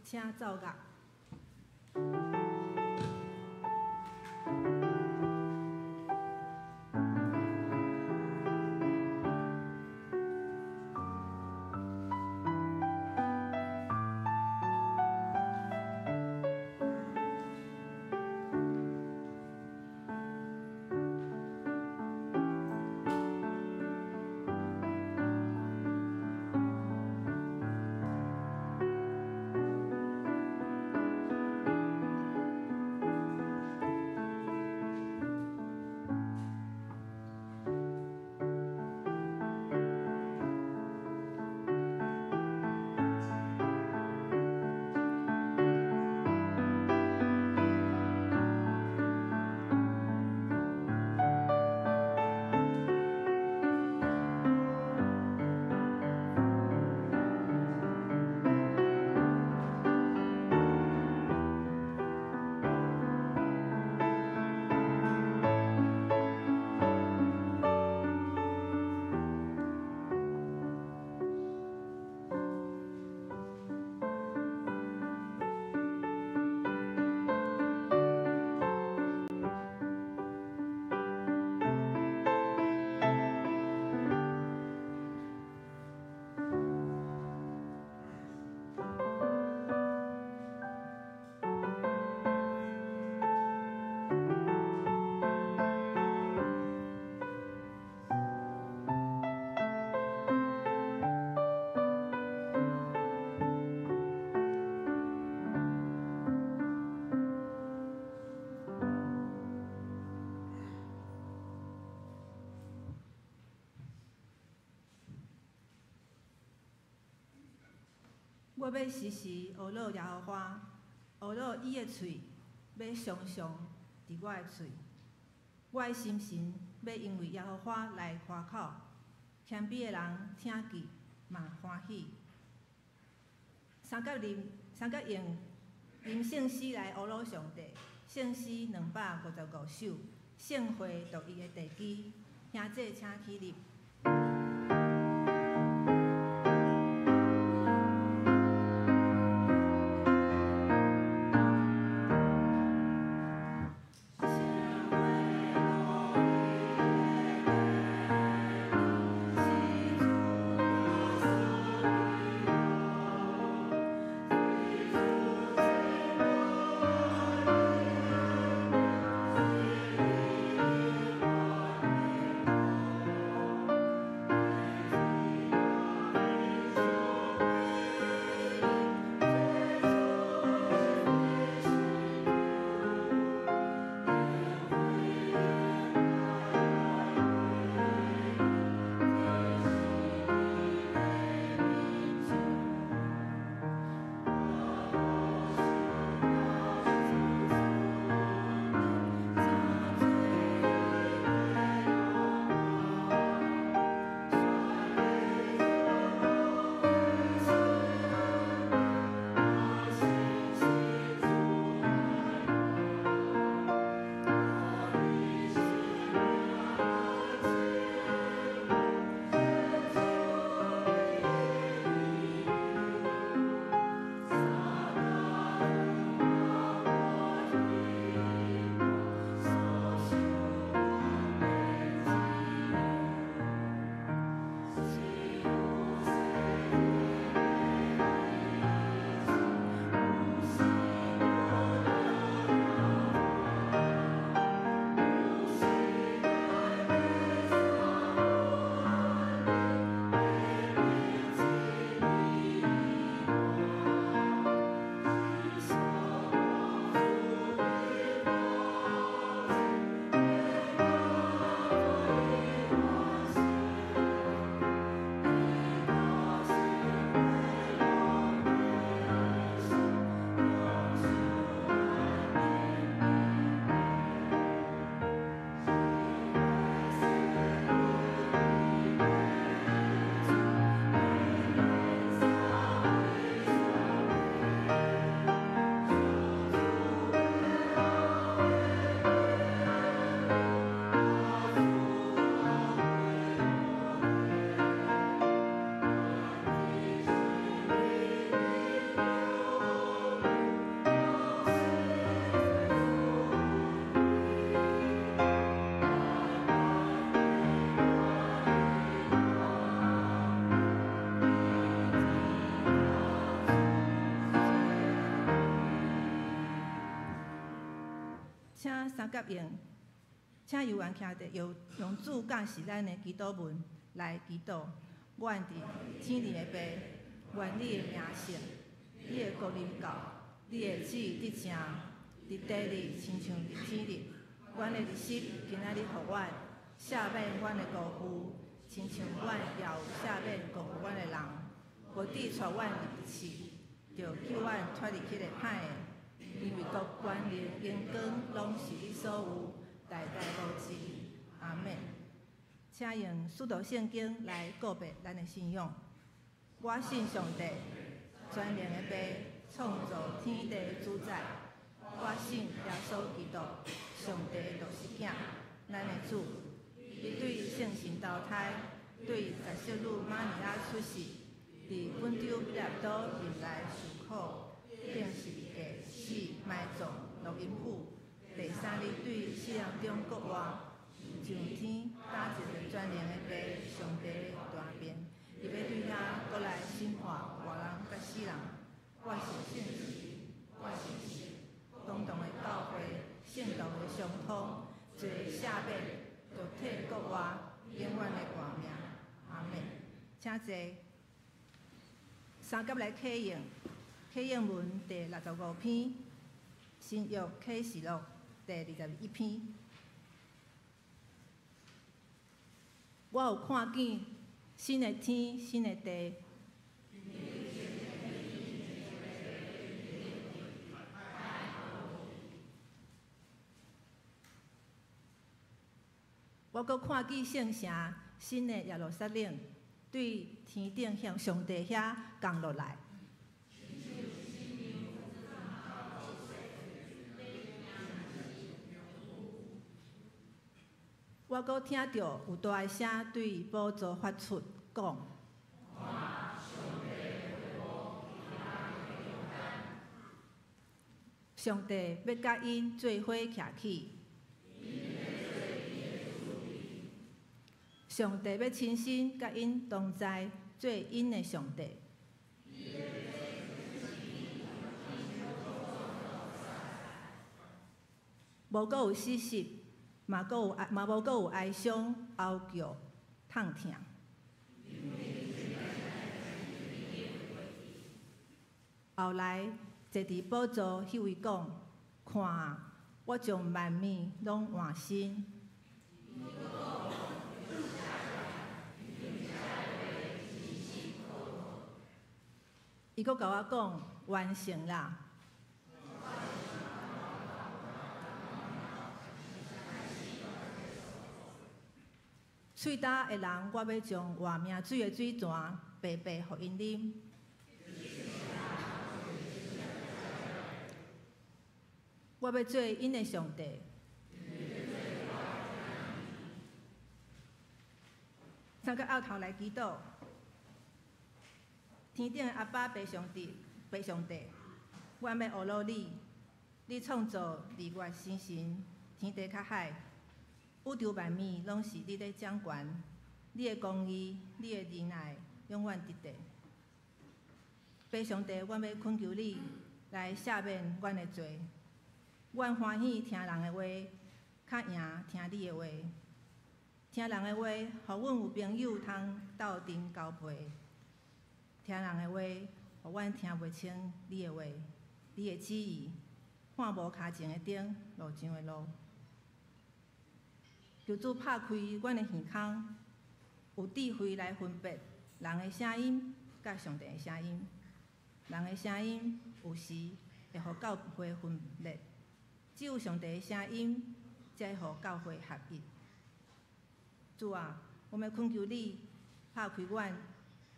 请奏乐。我要时时学乐耶和华，学乐伊的喙，要常常伫我的喙。我的心神要因为耶和华来夸口，谦卑的人听见嘛欢喜。三角用圣诗来学乐上帝，圣诗255首，圣会读伊的地基，兄弟请起立。请三角用，请游员徛伫用主讲是咱的祈祷文来祈祷。阮伫天里的爸，愿你的名圣，你的国临到，你的旨意得成，伫地里亲像伫天里。阮的日食今仔日互阮，赦免阮的辜负，亲像阮也有赦免辜负阮的人。无抵触阮入去，就救阮脱离迄个歹的。因为国权力、荣光，拢是你所有，代代无尽。阿免。请用使徒圣经来告别咱的信仰。我信上帝，全能的爸，创造天地的主宰。我信耶稣基督，上帝的独生囝，咱的主。伊对圣神投胎，对十色女玛利亚出世，伫本州彼拉多面内受苦，并是第死埋葬录音谱。第三日对死人中国活，上天打一个全能的爸，上帝的大面，伊要对遐国来审判活人甲死人。我是信神，我是神，共同的教会，圣道的相通，一个赦免，就替国外永远的活命。阿免。请坐。三甲来启用，启用文第65篇，新约启示录第21篇。我有看见新的天、新的地。我阁看见圣城新的耶路撒冷，对天顶向上帝遐降落来。我阁听到有大个声对宝座发出，讲：上帝要甲因做伙徛起。上帝要亲身甲因同在，做因的上帝。无阁有死实，嘛无阁有哀伤、嚎叫、痛疼。后来坐伫宝座迄位讲：看啊，我将万物拢换新。伊阁甲我讲完成啦。喙焦的人，我要将活命水的水泉白白互因啉。我要做因的上帝。三个后头来祈祷。天顶的阿爸爸上帝，阮要学习你，你创造日月星辰，天地较海，宇宙万物拢是你咧掌权。你的公义，你的仁爱，永远伫地。爸上帝，阮要恳求你来赦免阮的罪。阮欢喜听人的话，较赢听你的话。听人的话，互阮有朋友通斗阵交陪。听人的话，互阮听袂清你的话，你的旨意，看无脚前的灯，路上的路。求主拍开阮的耳孔，有智慧来分别人的声音甲上帝的声音。人的声音有时会互教会分裂，只有上帝的声音才会互教会合一。主啊，我们恳求你拍开阮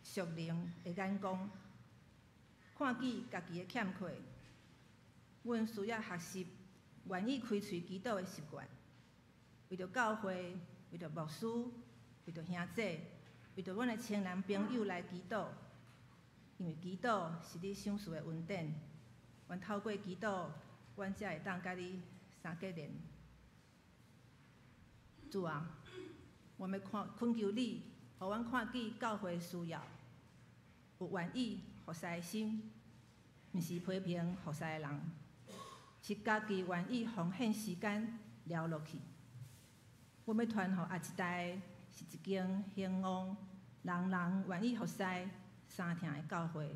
属灵的眼光，看见家己的欠缺。阮需要学习愿意开喙祈祷的习惯，为着教会，为着牧师，为着兄姐，为着阮的亲人朋友来祈祷。因为祈祷是你赏赐的恩典，阮透过祈祷，阮才会当甲你相结连。主啊，我们恳求你，互阮看见教会的需要，有愿意服侍的心，毋是批评服侍的人。是家己愿意奉献时间聊落去。阮要传予下一代是一间兴旺、人人愿意服侍、相听的教会，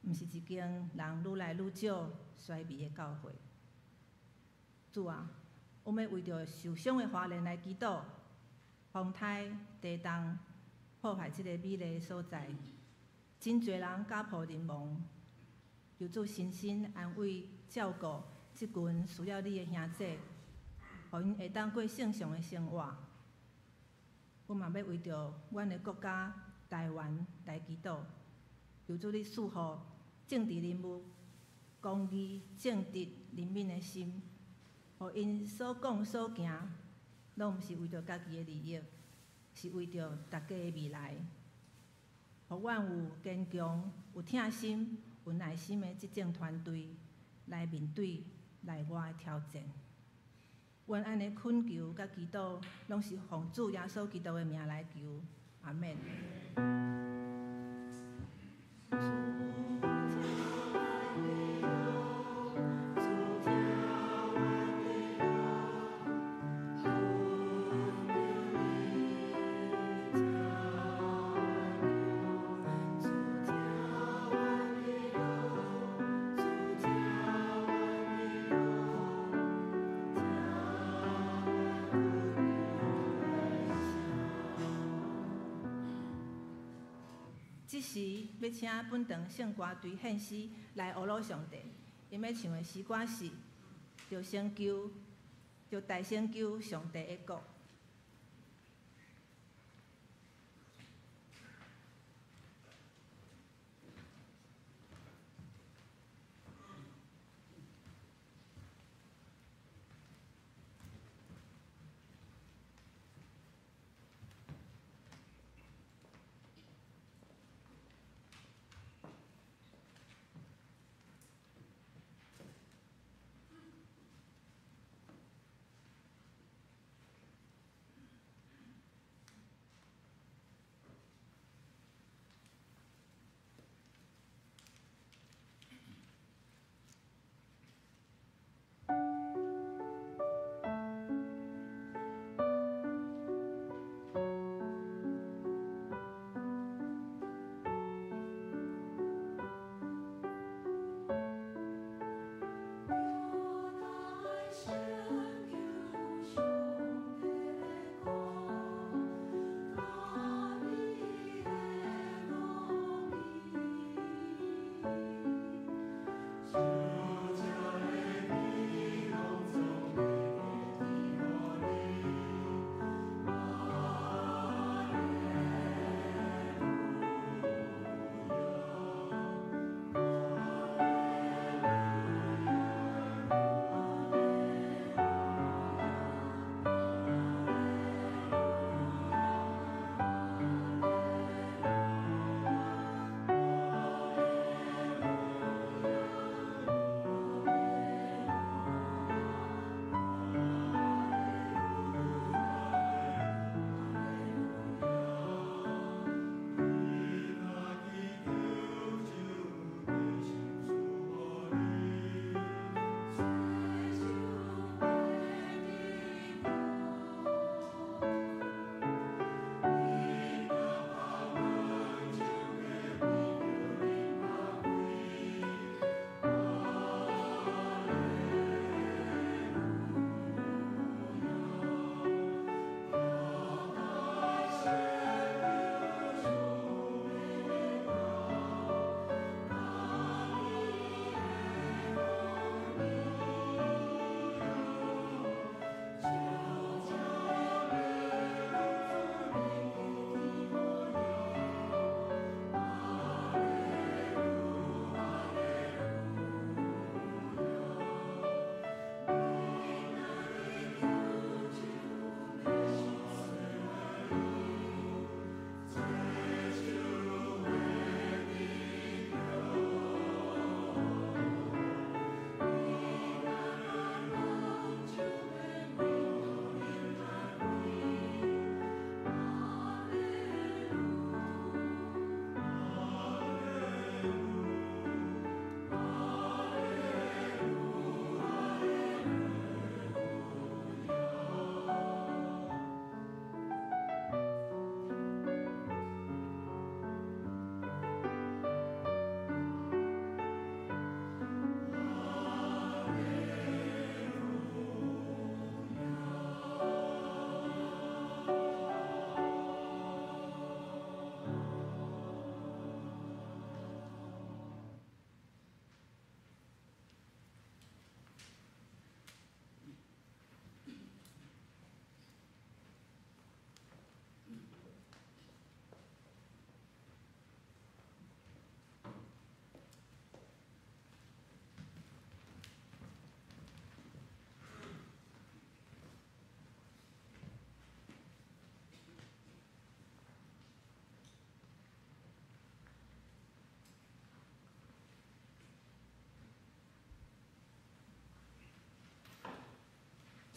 毋是一间人愈来愈少、衰微的教会。主啊，阮要为着受伤的华人来祈祷，风台、地动破坏即个美丽的所在，真侪人家破人亡。求主深深安慰、照顾即群需要你的兄弟，互因会当过正常的生活。阮嘛要为着阮的国家台湾来祈祷，求主你赐福政治人物、公义、正直、人民的心，互因所讲所行，拢毋是为着家己的利益，是为着大家的未来。互阮有坚强、有疼心、有耐心的执政团队来面对内外的挑战。阮安尼恳求甲祈祷，拢是奉主耶稣基督的名来求，阿免。即时要请本堂圣歌队献诗来侮辱上帝，因要唱的诗歌是：就大声求上帝的国。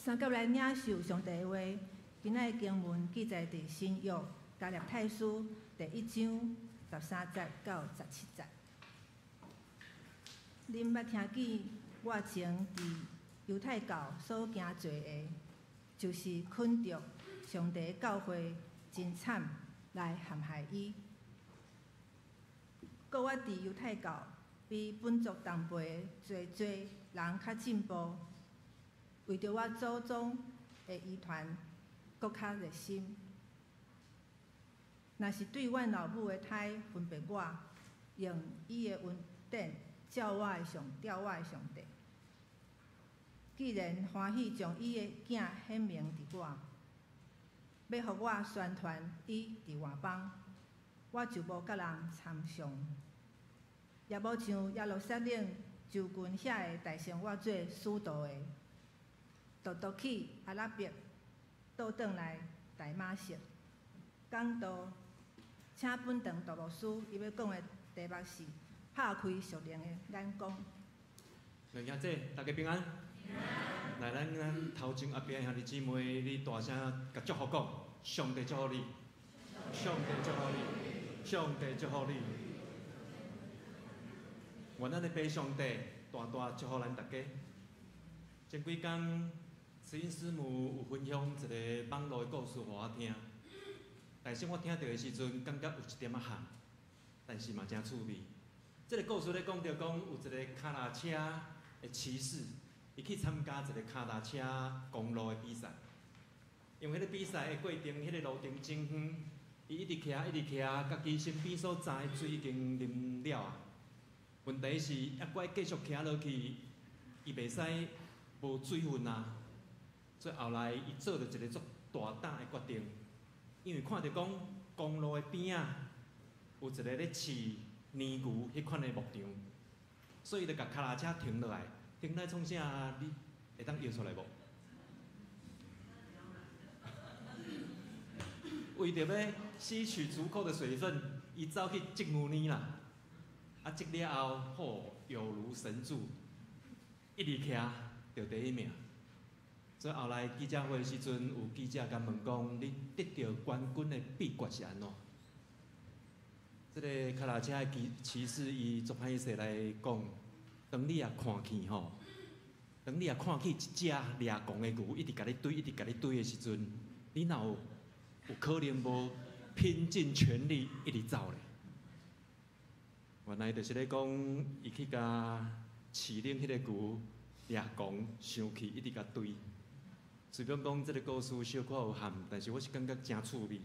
三甲来领受上帝的话，今仔的经文记载伫新约加略太书第1章13节到17节。恁捌听见我前伫犹太教所行做的，就是捆着上帝教会真惨来陷害伊。搁我伫犹太教比本族同辈侪人较进步，为着我祖宗的遗传，搁较热心。若是对阮老母的胎分别我，用伊的恩典照我的上吊我的上帝。既然欢喜将伊的囝显明伫我，要互我宣传伊伫外邦，我就无甲人参详，也无像耶路撒冷州郡遐的大生活做使徒的，独去阿拉伯，倒转来大马色，讲道，请本堂道牧师伊要讲的题目是拍开属灵的眼光。两兄弟，大家平安。来，咱头前后边兄弟姊妹，你大声甲祝福讲：上帝祝福你，上帝祝福你，上帝祝福你。愿咱的爸上帝大大祝福咱大家。前几天，慈英师母有分享一个网络的故事，互我听。但是我听到的时阵，感觉有一点仔寒，但是嘛真趣味。这个故事咧讲到讲有一个脚踏车的骑士。伊去参加一个脚踏车公路的比赛，因为迄个比赛的过程，迄个路程真远，伊一直骑，家己身边所在的水已经啉了啊。问题是，抑搁继续骑落去，伊袂使无水分啊。所以后来伊做着一个足大胆的决定，因为看到讲公路的边仔有一个咧饲泥牛迄款的牧场，所以伊就甲脚踏车停落来。停来创啥？你会当摇出来无？为着要吸取足够的水分，伊走去积牛奶啦。啊，积了后，吼，有如神助，一直骑就第一名。所以后来记者会时阵，有记者甲问讲：你得到冠军的秘诀是安怎？这个脚踏车的骑士伊足歹势来讲。当你也看去吼，当你也看去一只掠狂的牛，一直甲你追的时阵，你哪有可能无拼尽全力一直走咧？原来就是咧讲，伊去甲饲领迄个牛掠狂，生气一直甲追。虽然讲这个故事小可有含，但是我是感觉真趣味。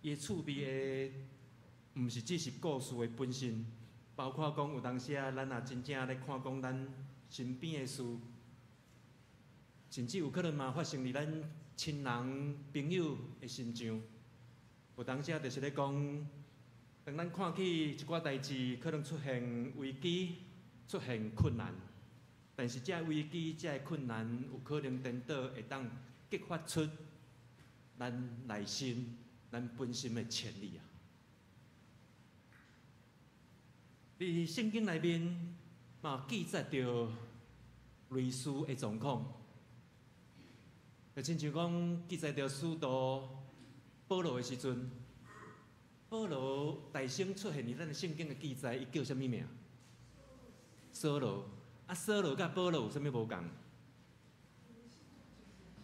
伊趣味的，毋是只是故事的本身。包括讲有当时啊，咱也真正咧看讲咱身边的事，甚至有可能嘛发生伫咱亲人朋友的身上。有当时啊，就是咧讲，当咱看起一寡代志可能出现危机、出现困难，但是这危机、这困难有可能等到会当激发出咱内心、咱本身的潜力啊。伫圣经内面嘛记载着类似的状况，就亲像讲记载着使徒保罗的时阵，保罗大声出现伫咱的圣经的记载，伊叫啥物名？扫罗。啊，扫罗甲保罗有啥物无共？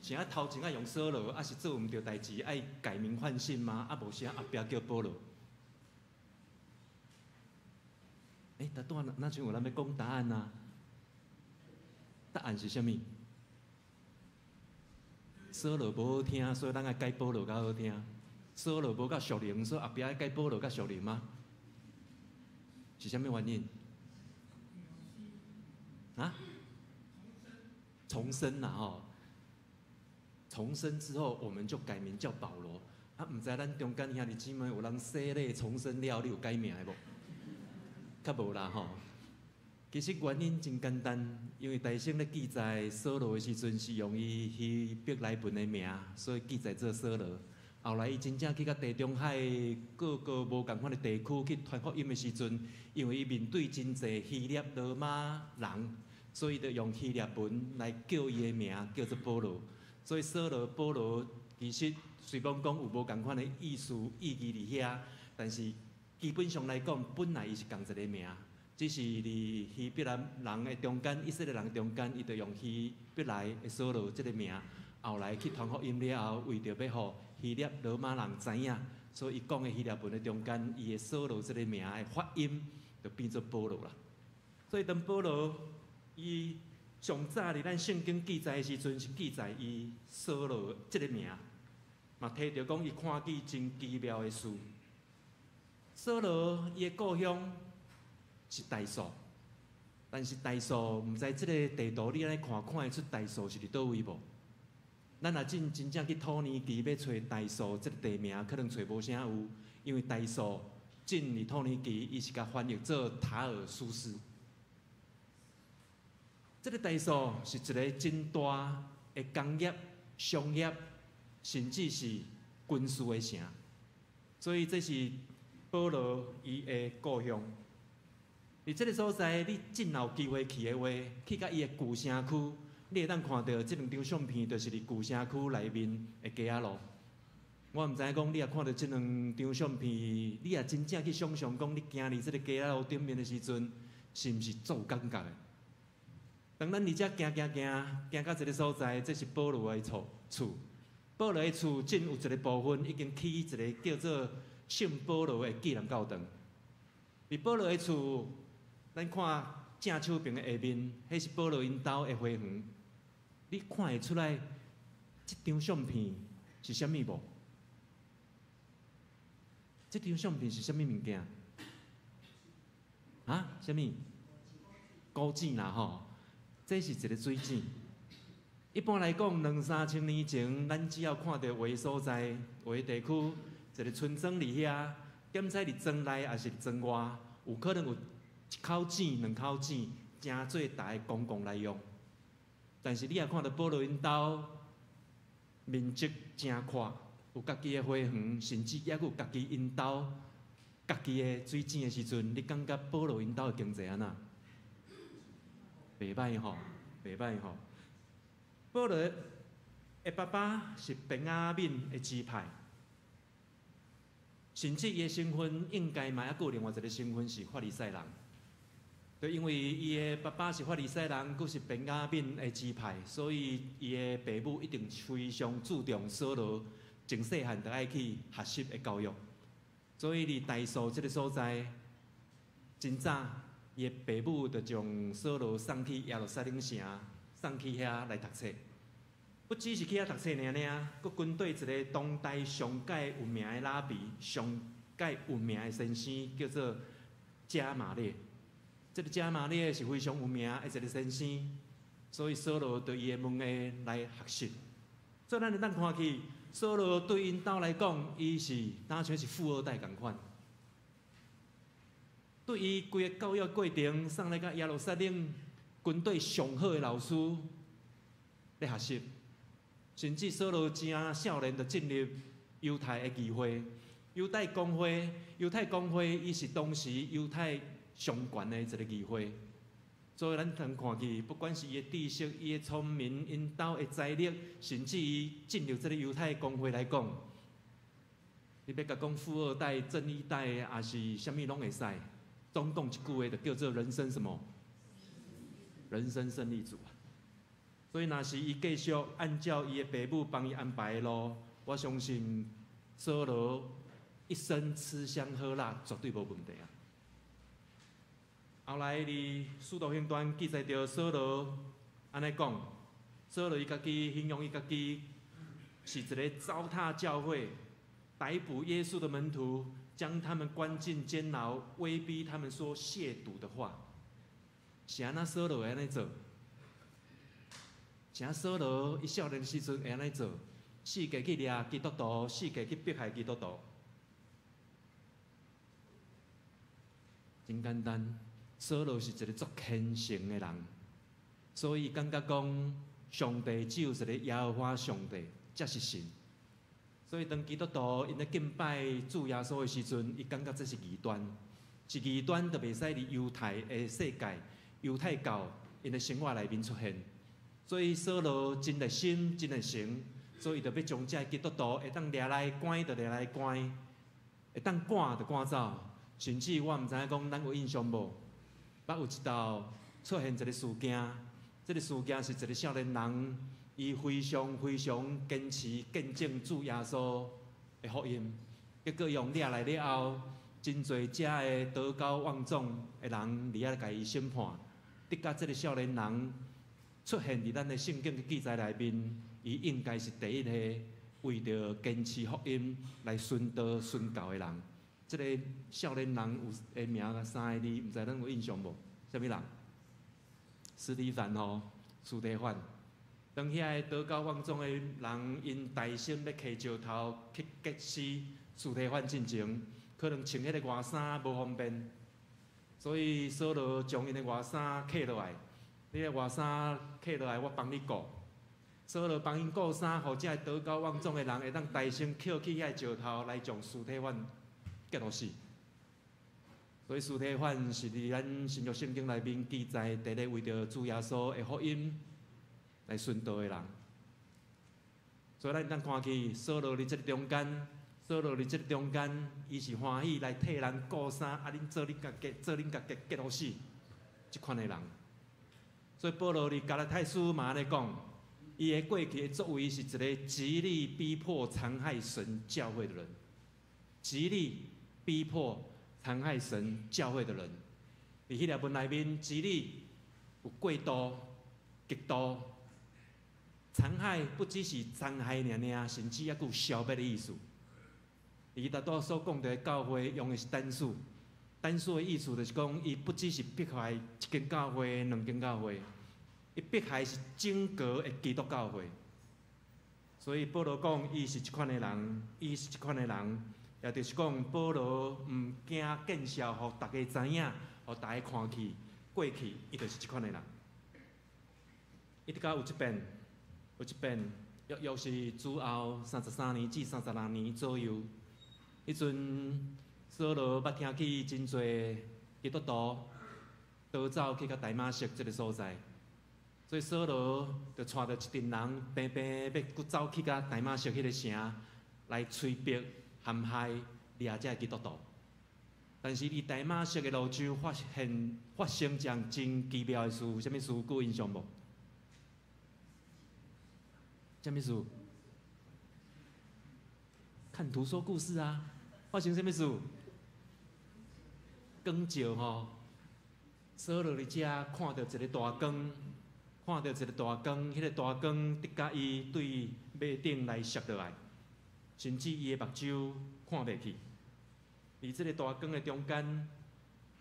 是啊，头前爱用扫罗，啊是做毋对代志爱改名换姓吗？啊，无啥后壁叫保罗。答案那像有人要讲答案啊？答案是啥物？扫罗无好听，所以咱爱改保罗较好听。扫罗无够属灵，所以后壁爱改保罗较属灵吗？是啥物原因？啊？重生啦吼！重生之后，我们就改名叫保罗。啊，毋知咱中间兄弟姊妹有人洗礼重生了，你有改名的无？较无啦吼，其实原因真简单，因为大圣咧记载扫罗的时阵是用伊希伯来文的名，所以记载做扫罗。后来伊真正去到地中海各个无共款的地区去传福音的时阵，因为伊面对真侪希腊罗马人，所以就用希腊文来叫伊的名，叫做保罗。所以扫罗、保罗其实虽然讲有无共款的意思、意义伫遐，但是基本上来讲，本来伊是同一个名，只是伫希伯来人的中间、以色列人中间，伊就用希伯来的扫罗这个名，后来去传福音了后，为着要互希腊罗马人知影，所以伊讲的希腊文的中间，伊的扫罗这个名的发音就变做保罗啦。所以当保罗伊上早伫咱圣经记载的时阵，是记载伊扫罗这个名，嘛提到讲伊看见真奇妙的事。扫罗伊的故乡是大数，但是大数毋知即个地图你安尼看会出大数是伫倒位无？咱若真正去土耳其要找大数即个地名，可能找无啥有，因为大数真伫土耳其伊是甲翻译做塔尔苏斯。即个大数是一个真大的工业、商业，甚至是军事的城，所以这是保罗伊的故乡。伫即个所在，你真有机会去的话，去到伊的旧城区，你会当看到即两张相片，就是伫旧城区内面的街仔路。我毋知影讲，你也看到即两张相片，你也真正去想象讲，你行伫即个街仔路顶面的时阵，是毋是足有感觉的？当咱伫遮行到一个所在，这是保罗的厝。保罗的厝真有一个部分已经起一个叫做圣保罗的纪念教堂。伫保罗的厝，咱看正手边的下面，迄是保罗因兜的花园。你看会出来，这张相片是啥物无？这张相片是啥物物件？啊？啥物？古井啦吼。这是一个水井。一般来讲，2、3千年前，咱只要看到有的所在、有的地区，一个村庄伫遐，点在伫庄内还是庄外，有可能有一口井、2口井，正做大家公共来用。但是你也看到保罗因兜面积真阔，有家己的花园，甚至也有家己因兜家己的水井的时阵，你感觉保罗因兜的经济安那？袂歹吼，袂歹吼。保罗的爸爸是便雅悯的支派，甚至伊的身份应该嘛还有另外一个身份是法利赛人。就因为伊的爸爸是法利赛人，佫是便雅悯的支派，所以伊的父母一定非常注重扫罗从细汉就爱去学习的教育。所以伫大数这个所在，真早。伊的父母就将扫罗送去耶路撒冷城，送去遐来读册。不只是去遐读册尔，佫跟对一个当代上界有名的拉比、上界有名的先生，叫做加马列。这个加马列是非常有名的一个先生，所以扫罗对伊的门下来学习。所以咱会当看去，扫罗对因兜来讲，伊是当像是富二代共款。对伊规个教育过程，送来到耶路撒冷军队上好的老师来学习，甚至扫罗正少年就进入犹太的议会、犹太公会。犹太公会伊是当时犹太上悬的一个议会，所以咱通看去，不管是伊的知识、伊的聪明、因兜的财力，甚至伊进入这个犹太公会来讲，你要甲讲富二代、正一代的，也是啥物拢会使。总共一句话就叫做人生什么？人生胜利组啊！所以若是伊继续按照伊的父母帮伊安排的路，我相信扫罗一生吃香喝辣绝对无问题啊！后来伫《使徒行传》记载着扫罗安尼讲，扫罗伊家己形容伊家己是一个糟蹋教会、逮捕耶稣的门徒。将他们关进监牢，威逼他们说亵渎的话。是安那扫罗会安尼做？是安扫罗伊少年时阵会安尼做？四界去掠基督徒，四界去迫害基督徒。真简单，扫罗是一个足虔诚的人，所以感觉讲上帝只有一个耶和华上帝，才是神。所以，当基督徒因咧敬拜主耶稣的时阵，伊感觉这是异端，是异端就袂使伫犹太的世界、犹太教因的生活内面出现。所以扫罗真热心，真热诚，所以伊就要将这基督徒会当抓来关，就抓来关，会当赶就赶走。甚至我毋知影讲，咱有印象无？捌有一道出现一个事件，这个事件是一个少年人，伊非常坚持见证主耶稣的福音，结果用抓来了后，真侪遮的德高望重的人伫遐甲伊审判，得甲这个少年人出现伫咱的圣经的记载内面，伊应该是第一个为着坚持福音来宣道宣教的人。这个少年人有的名三个字，毋知咱有印象无？啥物人？司提反吼，司提反。当遐个德高望重的人，因大心要摕石头去击死司提反进前，可能穿迄个外衫无方便，所以扫罗将因的外衫揢落来。你个外衫揢落来，我帮你顾。扫罗帮因顾衫，互遮德高望重的人会当大声捡起遐个石头来将司提反结落死。所以司提反是伫咱新约圣经内面记载，第一为着主耶稣的福音来殉道的人。所以咱当看去扫罗伫这个中间，扫罗伫这个中间，伊是欢喜来替人顾衫，啊，恁做恁家己结落死，即款的人。所以保罗伫加拉太书嘛安尼讲，伊的过去的作为是一个极力逼迫、残害神教会的人，极力逼迫、残害神教会的人。伫迄条文内面，极力有过度、极度残害，不只是残害尔，甚至还有消灭的意思。伊大多所讲的教会用的是单数，单数的意思就是讲，伊不只是迫害一间教会、两间教会，伊迫害是整个的基督教会。所以保罗讲，伊是一款的人，伊是一款的人，也就是讲，保罗毋惊见笑，互大家知影，互大家看去，过去伊就是一款的人。一直到有一遍，约是主后33年至32年左右。迄阵，扫罗捌听去真侪基督徒逃走去到大马色这个所在，所以扫罗就带着一群人，平要搁走去到大马色迄个城来催逼、陷害掠这基督徒。但是，伫大马色的路上发生一件真奇妙的事，有啥物事有印象无？啥物事？看图说故事啊！发生什么事？光照吼，扫罗伫遮看到一个大光，迄个大光直甲伊对马顶来摔落来，甚至伊的目睭看袂去，伫即个大光的中间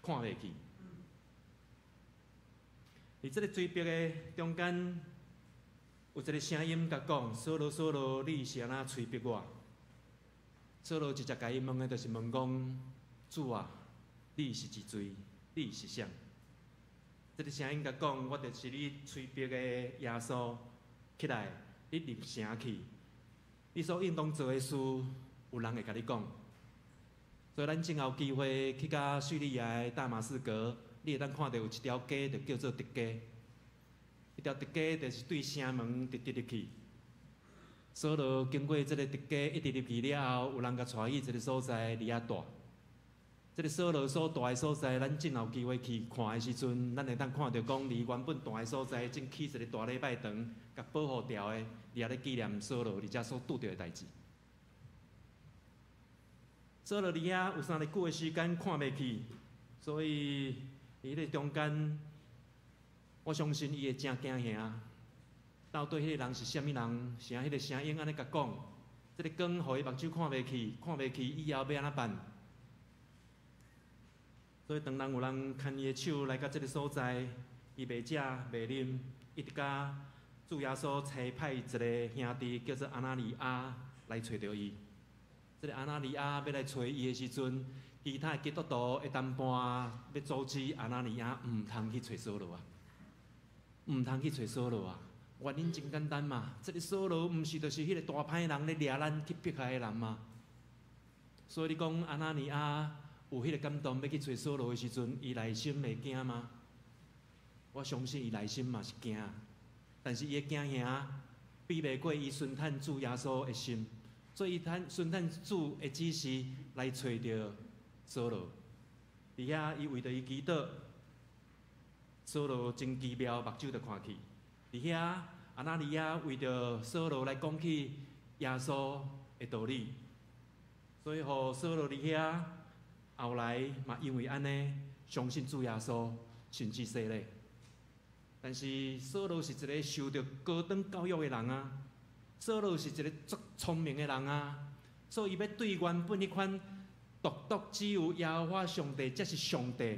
看袂去，伫即个追逼的中间，有一个声音甲讲：扫罗，扫罗，你是安怎催逼我？扫罗直接甲伊问的，就是问讲：主啊，你是一罪，你是啥？这个声音甲讲：我就是你催逼的耶稣，起来，你入城去。你所应当做的事，有人会甲你讲。所以咱正后机会去到叙利亚的大马士革，你会当看到有一条街，就叫做直街。迄条直街就是对城门直直入去。扫罗经过这个直街一直入去了后，有人甲带去一个所在伫遐住。这个扫罗所住的所在，咱正有机会去看的时阵，咱会当看到讲，离原本住的所在，正起一个大礼拜堂，甲保护掉的，伫遐咧纪念扫罗伫遮所拄着的代志。扫罗伫遐有3日久的时间看袂去，所以伫迄个中间，我相信伊会真惊吓。到底迄个人是啥物人？是啊，迄个声音安尼甲讲，这个光互伊目睭看袂去，以后要安怎办？所以当人有人牵伊的手来到这个所在，伊袂食袂啉，一直甲主耶稣差派一个兄弟叫做阿那尼亚来找着伊。这个阿那尼亚要来找伊的时阵，其他的基督徒会淡薄要阻止阿那尼亚毋通去找扫罗啊，毋通去找扫罗啊。原因真简单嘛，这个扫罗毋是就是迄个大歹人咧掠咱去迫害的人嘛。所以你讲阿那尼亚有迄个感动要去找扫罗的时阵，伊内心袂惊吗？我相信伊内心嘛是惊。但是伊的囝兄比袂过伊孙探主耶稣的心，所以孙探主的指示来找着扫罗。伫遐伊为着伊祈祷，扫罗真奇妙，目睭就看去。伫遐阿那利亚为着扫罗来讲起耶稣的道理，所以互扫罗伫遐后来嘛因为安尼相信主耶稣，甚至洗礼。但是扫罗是一个受到高等教育的人啊，扫罗是一个足聪明的人啊，所以伊要对原本迄款独只有耶和华上帝才是上帝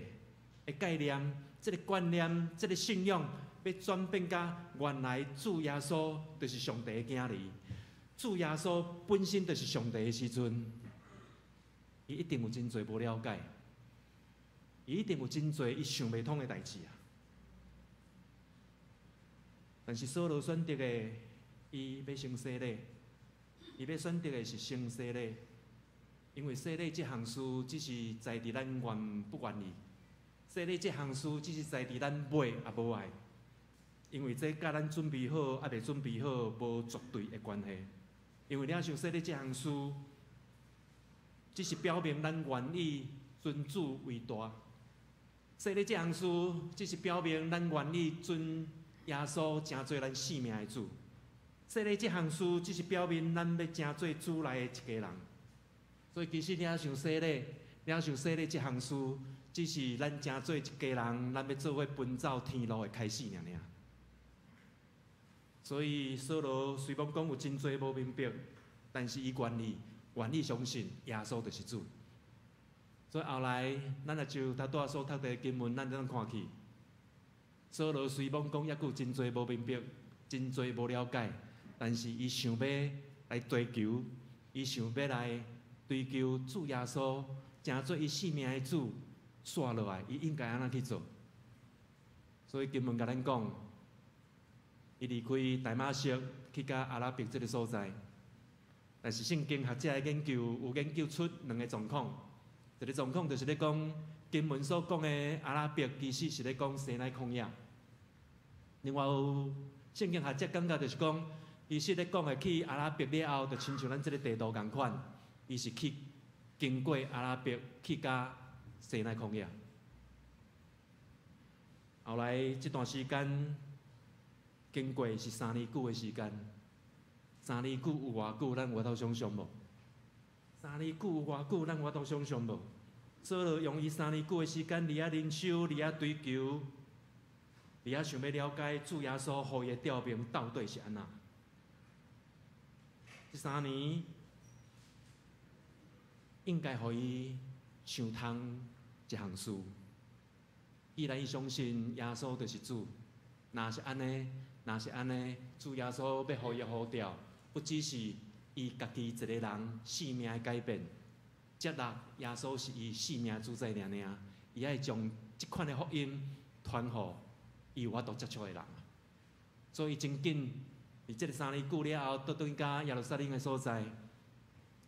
的概念、这个观念、这个信仰，要转变甲原来主耶稣就是上帝的囝儿，主耶稣本身就是上帝的时阵，伊一定有真侪无了解，伊一定有真侪伊想袂通的代志啊。但是扫罗选择的，伊要先洗礼，伊要选择的是先洗礼，因为洗礼这项事只是在伫咱愿不愿意，洗礼这项事只是在伫咱爱也无爱，因为这甲咱准备好还未准备好无绝对的关系。因为领受洗礼这项事，只是表明咱愿意尊主为大；洗礼这项事，只是表明咱愿意尊耶稣成做咱性命的主。洗礼这项事，只是表明咱要成做主内的一家人。所以其实领受洗礼这项事，只是咱成做一家人，咱要做伙奔走天路的开始尔。所以扫罗虽然讲有真多无明白，但是伊愿意相信耶稣就是主。所以后来咱也就头拄所读的经文，咱怎看去？扫罗虽然讲抑有真多无明白，真多无了解，但是伊想要来追求，伊想要来追求主耶稣，成做伊性命的主，刷落来，伊应该安怎去做？所以经文甲咱讲，伊离开大马色去到阿拉伯这个所在，但是圣经学者的研究有研究出两个状况，一个状况就是咧讲经文所讲的阿拉伯，其实是咧讲西奈旷野。另外有圣经学者感觉就是讲，其实咧讲的去阿拉伯了后，就亲像咱这个地图共款，伊是去经过阿拉伯去到西奈旷野。后来这段时间经过是3年久的时间，3年久有偌久，咱有法度想象无？3年久有偌久，咱有法度想象无？扫罗用伊3年久的时间，伫遐灵修，伫遐追求。伫遐想要了解主耶稣互伊的调明到底是安怎？这3年应该互伊想通一项事。既然伊相信耶稣就是主，若是安尼，主耶稣要互伊呼召，不只是伊家己一个人性命的改变，接纳耶稣是伊性命的主宰尔，伊爱将即款的福音传互伊有法度接触的人，所以真紧，伫即个3年久了后，倒转到耶路撒冷的所在，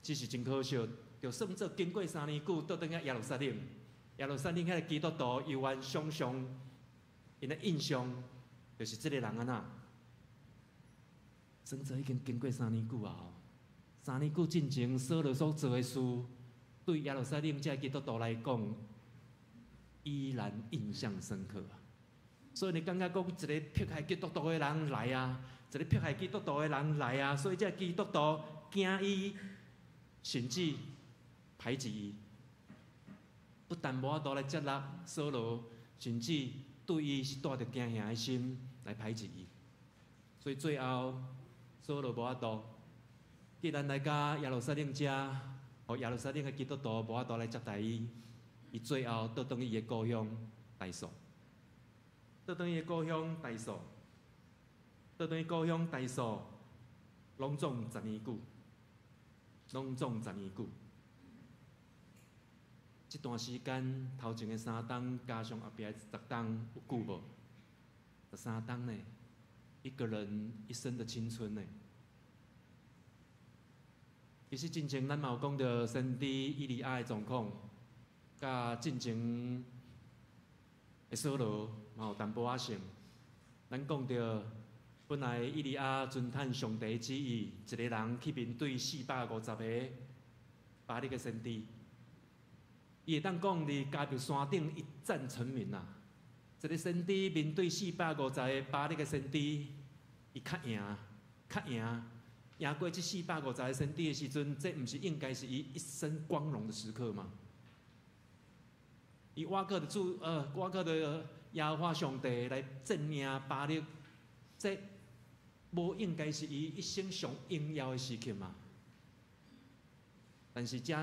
只是真可惜，就算做经过3年久，倒转到耶路撒冷，耶路撒冷迄个基督徒犹原常常因的印象，就是即个人安怎？算做已经经过3年久后，3年久进前，扫罗所做的事，对耶路撒冷这基督徒来讲，依然印象深刻啊。所以你感觉讲一个迫害基督徒的人来啊，一个迫害基督徒的人来啊，所以这基督徒惊伊，甚至排斥伊，不但无法度来接纳扫罗，甚至对伊是带着惊吓的心来排斥伊。所以最后扫罗无法度，既然来到耶路撒冷遮，互耶路撒冷的基督徒无法度来接待伊，伊最后倒转去伊的故乡大数。倒转伊的故乡大数，拢总10年久，这段时间头前的3冬，加上后壁的10冬，有久无？13冬呢？一个人一生的青春呢？其实进前咱嘛有讲到先知以利亚的状况，甲进前的扫罗嘛有淡薄仔像。咱讲到本来以利亚遵探上帝旨意，一个人去面对450个巴力嘅先知，伊会当讲伫加比山顶一战成名啊！一个先知面对450个巴力嘅先知，伊较赢过这450个先知的时阵，这毋是应该是伊一生光荣的时刻吗？伊挖靠着耶和华上帝来镇压巴力，这无应该是伊一生上荣耀的时刻吗？但是这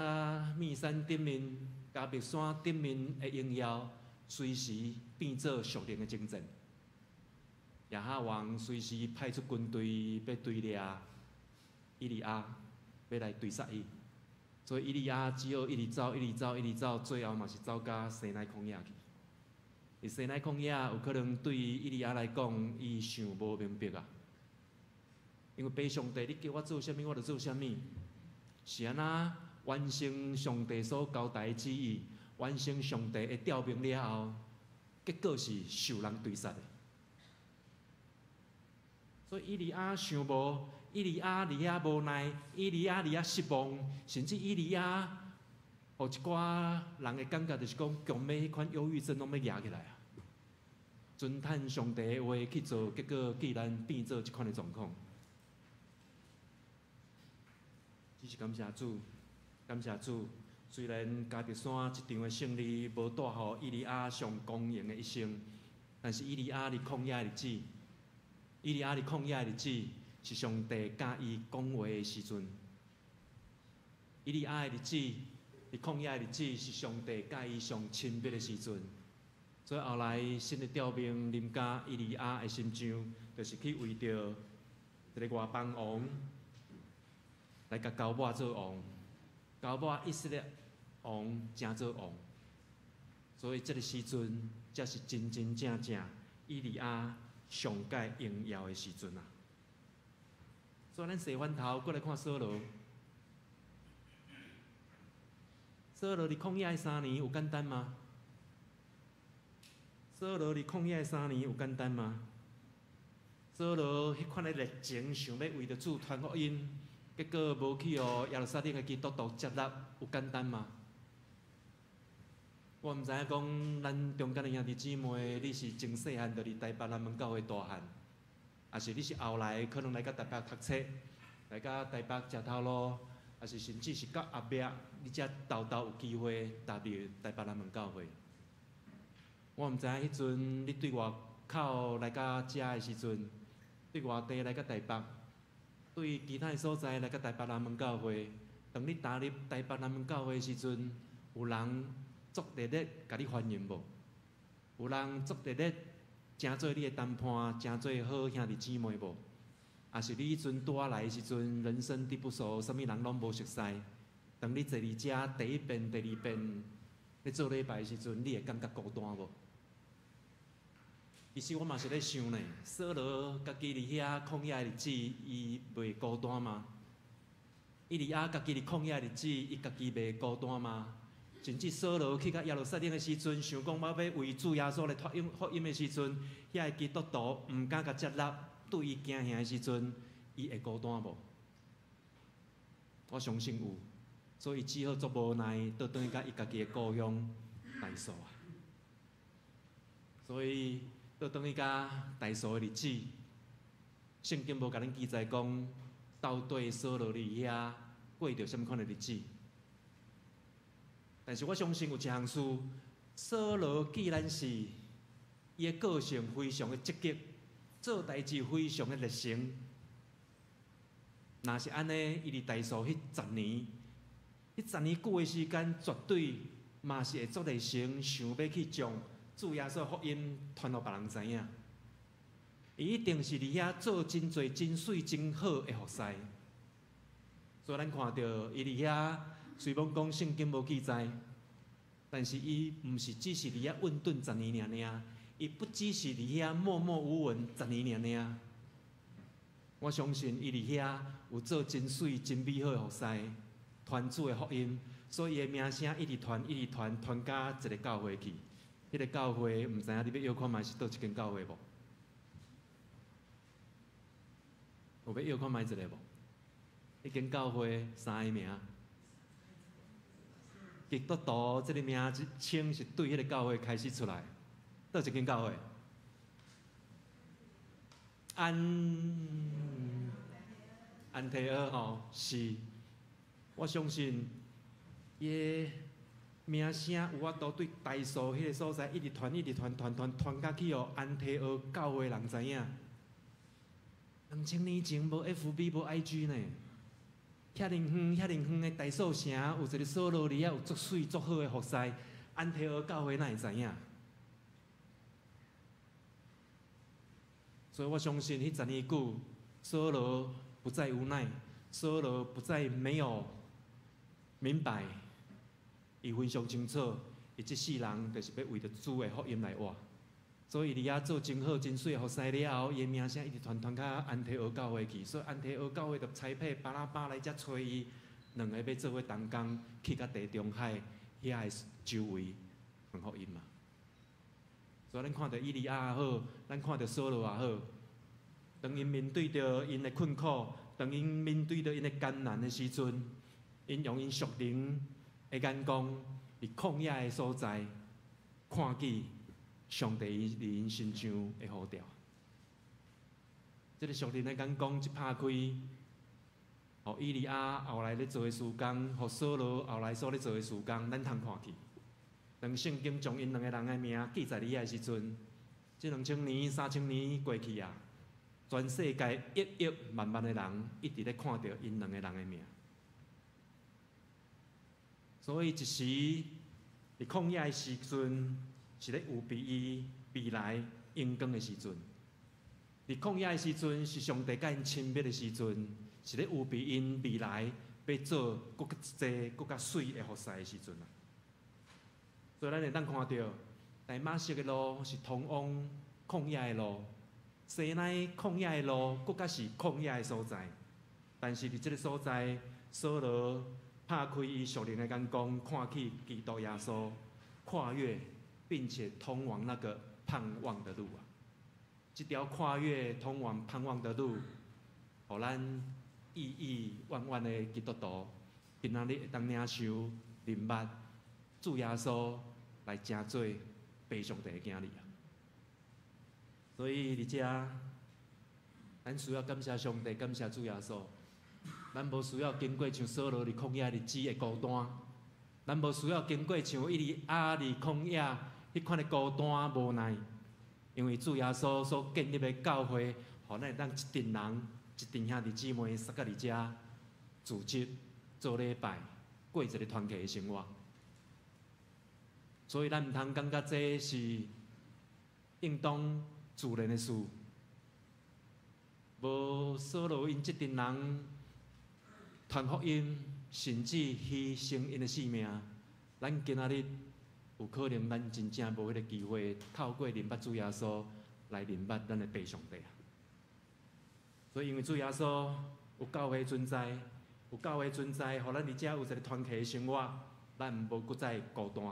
密山顶面、加别山顶面的荣耀，随时变做属灵的征战。亚哈王随时派出军队要对掠以利亚，要来对杀伊。所以以利亚只好一直走，最后嘛是走到西奈旷野去。西奈旷野有可能对以利亚来讲，伊想无明白啊。因为爸上帝，你叫我做啥物，我就做啥物。是安那完成上帝所交代的旨意，完成上帝的调命了后，结果是受人追杀的。所以以利亚想无，以利亚伫遐无奈，以利亚伫遐失望，甚至以利亚，互一寡人的感觉就是讲，强要迄款忧郁症拢要压起来啊。遵探上帝的话去做，结果竟然变做即款的状况。只是感谢主，感谢主。虽然加特山一场的胜利无带予以利亚上光荣的一生，但是以利亚伫旷野的日子，以利亚伫旷野的日子是上帝甲伊讲话的时阵。以利亚的日子，伫旷野的日子是上帝甲伊上亲密的时阵。所以后来新的调兵临甲以利亚的心上，就是去为着一个外邦王。来甲高抹做王，高抹以色列王正做王，所以这个时阵才是真真正正以利亚上界荣耀的时阵啊！所以咱洗翻头，过来看扫罗。扫罗伫旷野3年有简单吗？扫罗伫旷野3年有简单吗？扫罗迄款的热情，想要为着主传福音。结果无去哦，耶路撒冷的基督徒接纳有简单吗？我毋知影讲咱中间的兄弟姊妹，你是真细汉就伫台北南门教会大汉，还是你是后来可能来到台北读册，来到台北食头路，还是甚至是到后壁你才豆豆有机会踏入台北南门教会？我毋知影迄阵你对外口来到遮的时阵，对外地来到台北。对其他的所在来到台北南门教会，当你踏入台北南门教会的时阵，有人足热烈甲你欢迎无？有人足热烈诚做你的谈判，诚做好兄弟姊妹无？还是你迄阵拄仔来的时阵，人生地不熟，啥物人拢无熟悉。当你坐伫遮第一遍、第二遍，咧做礼拜的时阵，你会感觉孤单无？其实我嘛是咧想呢，扫罗家己伫遐旷野的日子，伊袂孤单吗？以利亚家己伫旷野的日子，伊家己袂孤单吗？甚至扫罗去到耶路撒冷的时阵，想讲我要为主耶稣来福音的时阵，遐个基督徒毋敢甲接纳，对伊惊吓的时阵，伊会孤单无？我相信有，所以只好足无奈，倒转去甲伊家己的故乡大数啊。所以。倒转去甲大数的日子，圣经无甲咱记载讲，到底扫罗伫遐过着什么款的日子？但是我相信有一项事，扫罗既然是伊的个性非常的积极，做代志非常的热诚，若是安尼，伊伫大数迄10年，迄10年久的时间，绝对嘛是会足热诚，想要去将。主耶稣福音传互别人知影，伊一定是伫遐做真侪、真水、真好的服侍。所以咱看到伊伫遐，虽然讲圣经无记载，但是伊毋是只是伫遐混沌10年尔，伊不只是伫遐默默无闻10年尔。我相信伊伫遐有做真水、真美好的服侍，传主的福音，所以伊的名声一直传，传到一个教会去。迄个教会，毋知影你要看卖是倒一间教会无？有要摇看卖一个无？迄间教会3个名，基督徒这个名称是对迄个教会开始出来。倒一间教会？安提阿吼是，我相信伊个名声有法度对大数迄个所在一直传甲去哦安提阿教会人知影。2000年前无 FB 无 IG 呢，遐尼远的大数城有一个所罗里啊，有足水足好的服侍，安提阿教会哪会知影？所以我相信迄10年久，所罗不再无奈，所罗不再没有明白，伊非常清楚，伊这世人就是要为着主的福音来活。所以伊遐做真好真水的服侍了后，伊的名声一直传到安提阿教会去，所以安提阿教会就差派巴拉巴来遮找伊，两个要做伙同工去到地中海遐的周围传福音嘛。所以咱看到以利亚也好，咱看到扫罗也好，当因面对着因的困苦，当因面对着因的艰难的时阵，因用因属灵的眼光，伫旷野的所在，看见上帝伫因身上的呼召。这个属灵的眼光一拍开，互以利亚后来咧做的事工，互扫罗后来所咧做的事工，咱通看去。当圣经将因两个人的名记在里的时阵，这2000年、3000年过去啊，全世界亿万万的人一直咧看到因两个人的名。所以一时伫旷野的时阵，是咧有备伊未来荣光的时阵；伫旷野的时阵，是上帝甲因亲密的时阵，是咧有备因未来要做更较济、更较水的服侍的时阵啊。所以咱会当看到，大马色的路是通往旷野的路，西奈旷野的路，更较是旷野的所在。但是伫这个所在，扫罗拍开伊属灵的眼光，看起基督耶稣，跨越并且通往那个盼望的路啊！这条跨越通往盼望的路，互咱意义万万的基督徒，今仔日会当领受明捌主耶稣来成做被上帝的囝儿啊！所以伫遮，咱需要感谢上帝，感谢主耶稣。咱无需要经过像扫罗伫旷野日子的孤单，咱无需要经过像以利亚伫旷野迄款的孤单无奈，因为主耶稣所建立的教会，互咱会当一群人、一群兄弟姊妹撒甲伫遮组织做礼拜，过一个团契的生活。所以咱毋通感觉这是应当自然的事。无扫罗因即群人传福音，甚至牺牲因的性命，咱今仔日有可能咱真正无迄个机会透过认捌主耶稣来认捌咱的爸上帝啊。所以因为主耶稣有教会存在，有教会存在，互咱伫遮有一个团契的生活，咱无搁再孤单。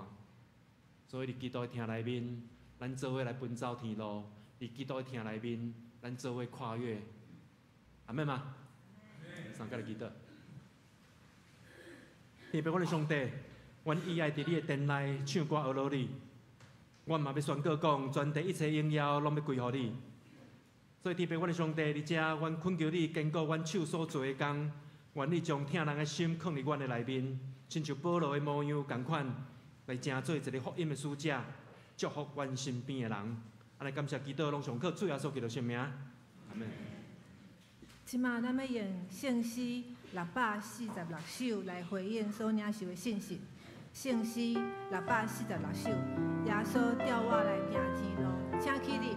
所以伫基督的厅内面，咱做伙来奔走天路；伫基督的厅内面，咱做伙跨越。阿妹嘛，上届来记得。天父，阮的上帝，阮意爱伫你的殿内唱歌学罗你，阮嘛要宣告讲，全地一切荣耀拢要归乎你。所以天父，阮的上帝，伫遮，阮恳求你坚固阮手所做的工，愿你将听人的心放伫阮的内面，亲像保罗的模样同款，来成做一个福音的使者，祝福阮身边的人。安尼感谢基督，拢上靠主耶稣基督圣名，阿门。即马咱要用圣诗646首来回应所领受的信息。圣诗646首，耶稣调我来行天路，请起立。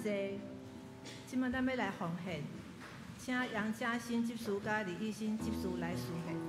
济，即摆咱要来奉献，请杨嘉欣执事甲李义新执事来书献。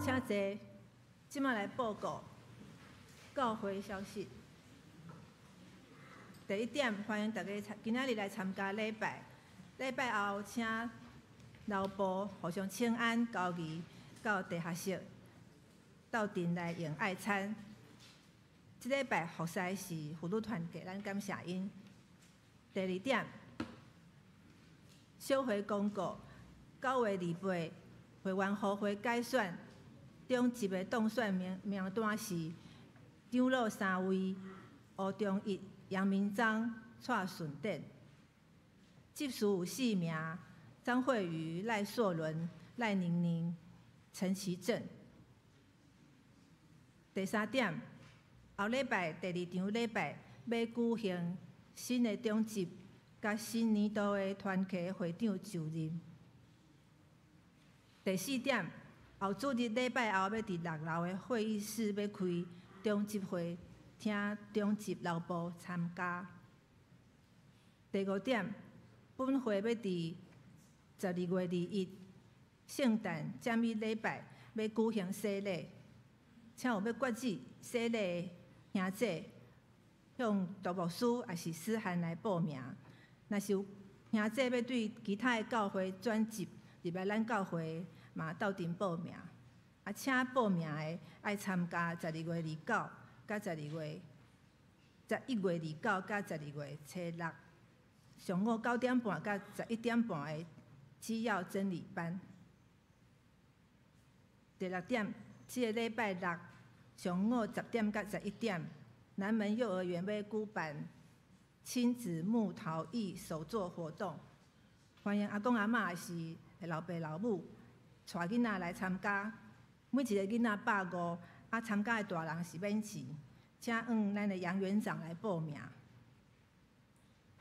请坐，即摆来报告教会消息。第一点，欢迎大家今仔日来参加礼拜。礼拜后，请劳部互相请安交易到地下室，到店内用爱餐。即礼拜服侍是妇女团体，咱感谢因。第二点，小会公告9月28日会员互会改选。中级的当选名单是长老3位：吴忠义、杨明章、蔡顺德；执事有4名：张慧瑜、赖硕伦、赖宁宁、陈其正。第三点，后礼拜第2场礼拜要举行新的中级甲新年度的团契会长就任。第4点。后主日礼拜后要伫6楼的会议室要开中级会，请中级劳部参加。第5点，本会要伫12月21日圣诞节日礼拜要举行洗礼，请有要决志洗礼的兄姐向杜牧师也是思涵来报名。若是有兄姐要对其他的教会转接入来咱教会，嘛斗阵报名，请报名的爱参加12月29甲11月29甲12月初6，上午9点半甲11点半的基要真理班。第6点，这个礼拜6上午10点甲11点，南门幼儿园要举办亲子木陶艺手作活动，欢迎阿公阿嬷也是老爸老母。带囡仔来参加，每一个囡仔150，参加的大人是免钱。请咱的杨园长来报名。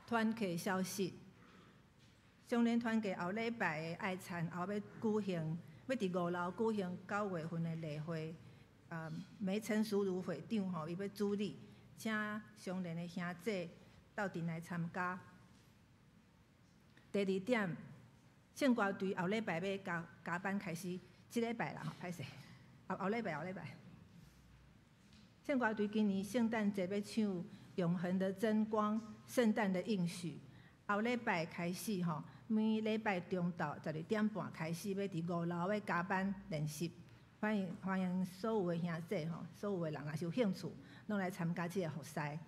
团契消息：相连团契后礼拜的爱餐后要举行，要伫5楼举行9月份的例会。梅陈淑如会长伊要主理，请相连的兄姐到阵来参加。第2点。圣歌队后礼拜要加班开始，即礼拜啦，歹势，后礼拜。圣歌队今年圣诞节要唱《永恒的真光》，圣诞的应许。后礼拜开始每礼拜中昼12点半开始，要伫5楼加班练习。欢迎所有的兄弟吼，所有的人若是有兴趣，拢来参加这个活塞。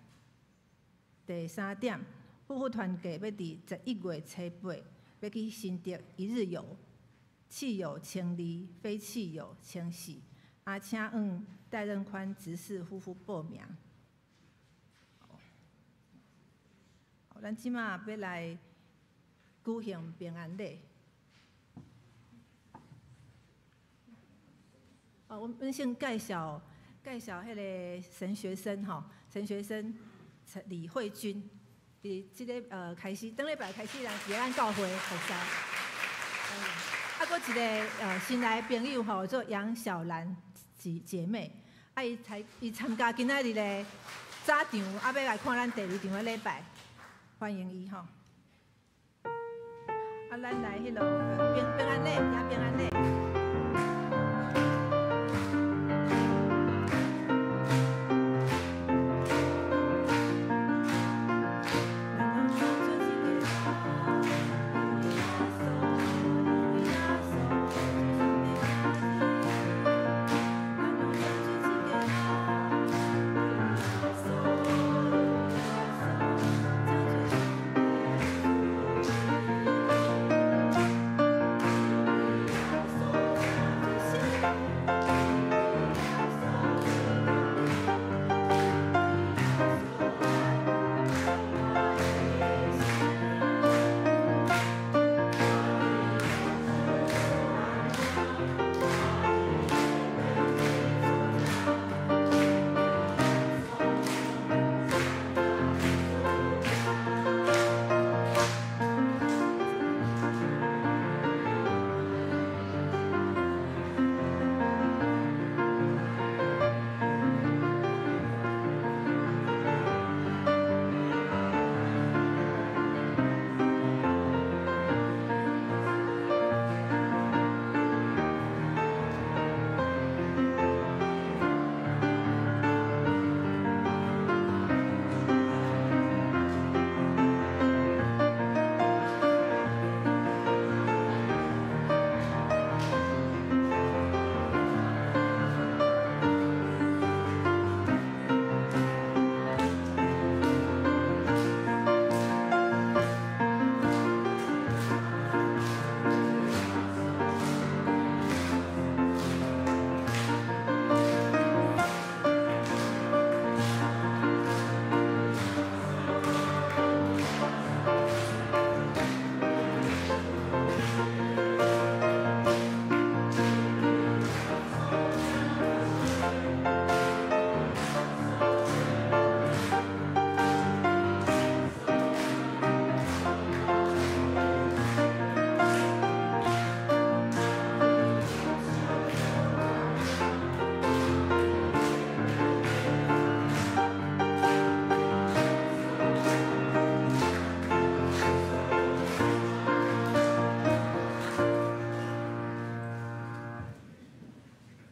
第3点，夫妇团契要伫11月初8，要去新竹一日游，汽油1000非汽油1004。请戴任宽执事夫妇报名。咱即马要来举行平安礼。阮先介绍迄个神学生吼，神学生李慧君，伫即个开始，顶礼拜开始来伫咱教会服侍。搁一个新来的朋友吼，做杨小兰姐妹，伊参加今仔日的早场，要来看咱第2场的礼拜，欢迎伊吼。咱来迄落平安礼，行平安礼。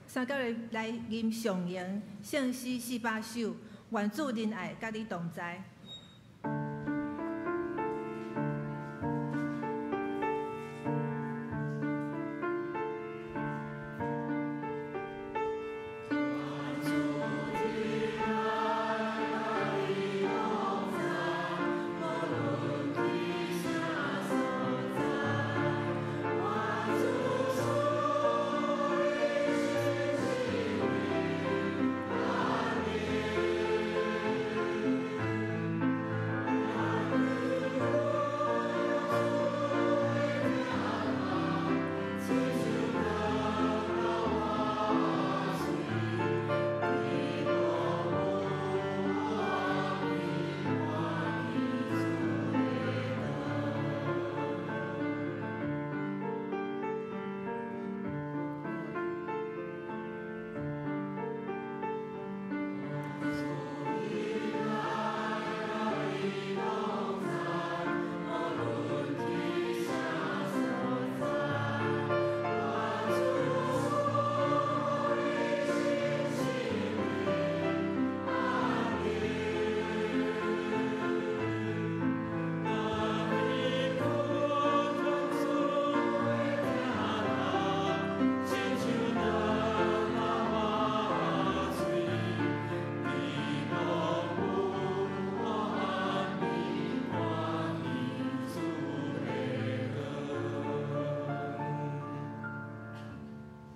三角来吟上言，圣诗400首，愿主仁爱，甲你同在。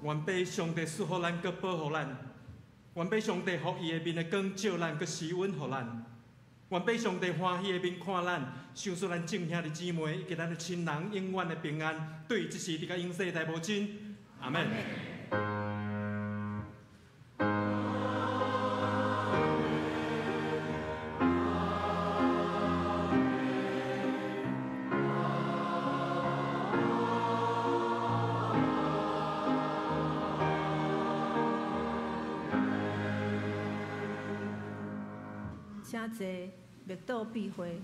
愿被上帝赐福咱，佮保护咱；愿被上帝予伊的面的光照咱，佮施温予咱；愿被上帝欢喜的面看咱，想出咱众兄弟姊妹以及咱的亲人永远的平安。对，这是伫个永世大无尽。阿门。请坐，密道闭会。